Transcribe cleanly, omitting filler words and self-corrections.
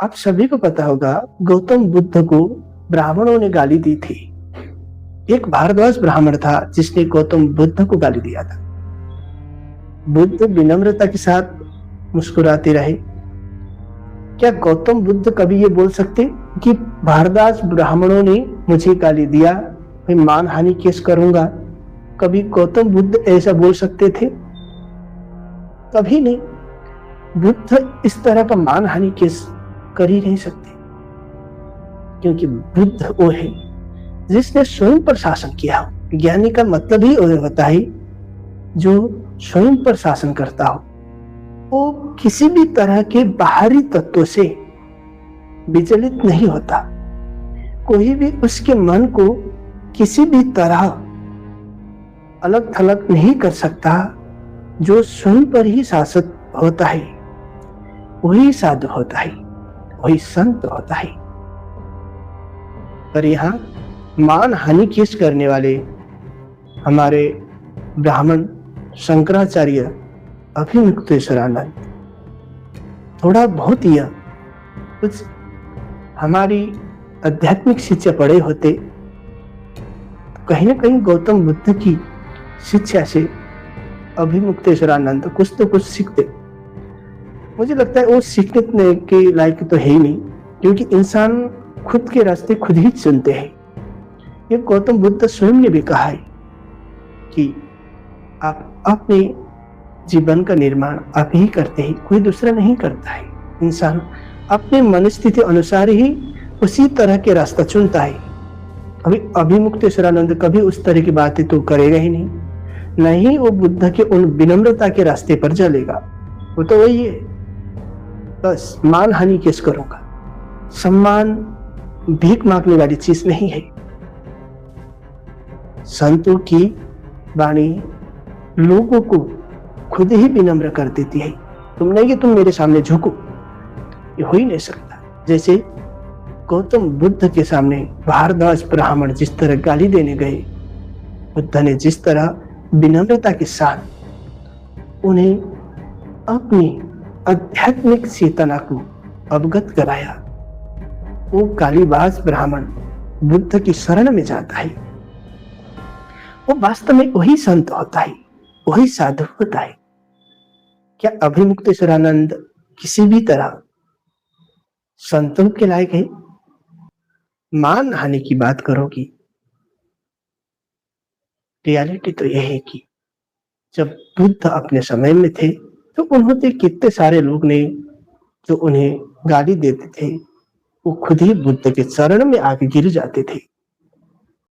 आप सभी को पता होगा, गौतम बुद्ध को ब्राह्मणों ने गाली दी थी। एक भारद्वाज ब्राह्मण था जिसने गौतम बुद्ध को गाली दिया था। बुद्ध विनम्रता के साथ मुस्कुराते रहे। क्या गौतम बुद्ध कभी ये बोल सकते कि भारद्वाज ब्राह्मणों ने मुझे गाली दिया, मैं मानहानि केस करूंगा? कभी गौतम बुद्ध ऐसा बोल सकते थे? कभी नहीं। बुद्ध इस तरह का मानहानि केस कर ही नहीं सकते, क्योंकि बुद्ध वो है जिसने स्वयं पर शासन किया हो। ज्ञानी का मतलब ही होता है जो स्वयं पर शासन करता हो। वो किसी भी तरह के बाहरी तत्वों से विचलित नहीं होता। कोई भी उसके मन को किसी भी तरह अलग थलग नहीं कर सकता। जो स्वयं पर ही शासक होता है वही साधु होता है, वही संत होता है। पर यहाँ मान हानि केस करने वाले हमारे ब्राह्मण शंकराचार्य अभिमुक्तेश्वरानंद थोड़ा बहुत ही कुछ हमारी आध्यात्मिक शिक्षा पढ़े होते, कहीं ना कहीं गौतम बुद्ध की शिक्षा से अभिमुक्तेश्वरानंद कुछ तो कुछ सीखते। मुझे लगता है वो सीखने के लायक तो है ही नहीं, क्योंकि इंसान खुद के रास्ते खुद ही चुनते हैं। ये गौतम बुद्ध स्वयं ने भी कहा है कि आप अपने जीवन का निर्माण आप ही करते हैं, कोई दूसरा नहीं करता है। इंसान अपने मनस्थिति अनुसार ही उसी तरह के रास्ता चुनता है। अभी अभिमुक्तेश्वरानंद कभी उस तरह की बातें तो करेगा ही नहीं वो बुद्ध के उन विनम्रता के रास्ते पर चलेगा। वो तो वही है, बस मान हानि केस करूंगा। सम्मान भीख मांगने वाली चीज नहीं है। संतों की वाणी लोगों को खुद ही विनम्र कर देती है। तुम नहीं कि तुम मेरे सामने झुको, ये हो ही नहीं सकता। जैसे गौतम बुद्ध के सामने भारद्वाज ब्राह्मण जिस तरह गाली देने गए, बुद्ध ने जिस तरह विनम्रता के साथ उन्हें अपनी आध्यात्मिक चेतना को अवगत कराया, वो गालीबाज ब्राह्मण बुद्ध की शरण में जाता है। वो वास्तव में वही संत होता है, वही साधु होता है। क्या अभिमुक्तेश्वरानंद किसी भी तरह संतों के लायक है? मान हानि की बात करोगी, रियलिटी तो यह है कि जब बुद्ध अपने समय में थे तो उन्होंने कितने सारे लोग ने जो उन्हें गाली देते थे, वो खुद ही बुद्ध के चरण में आके गिर जाते थे।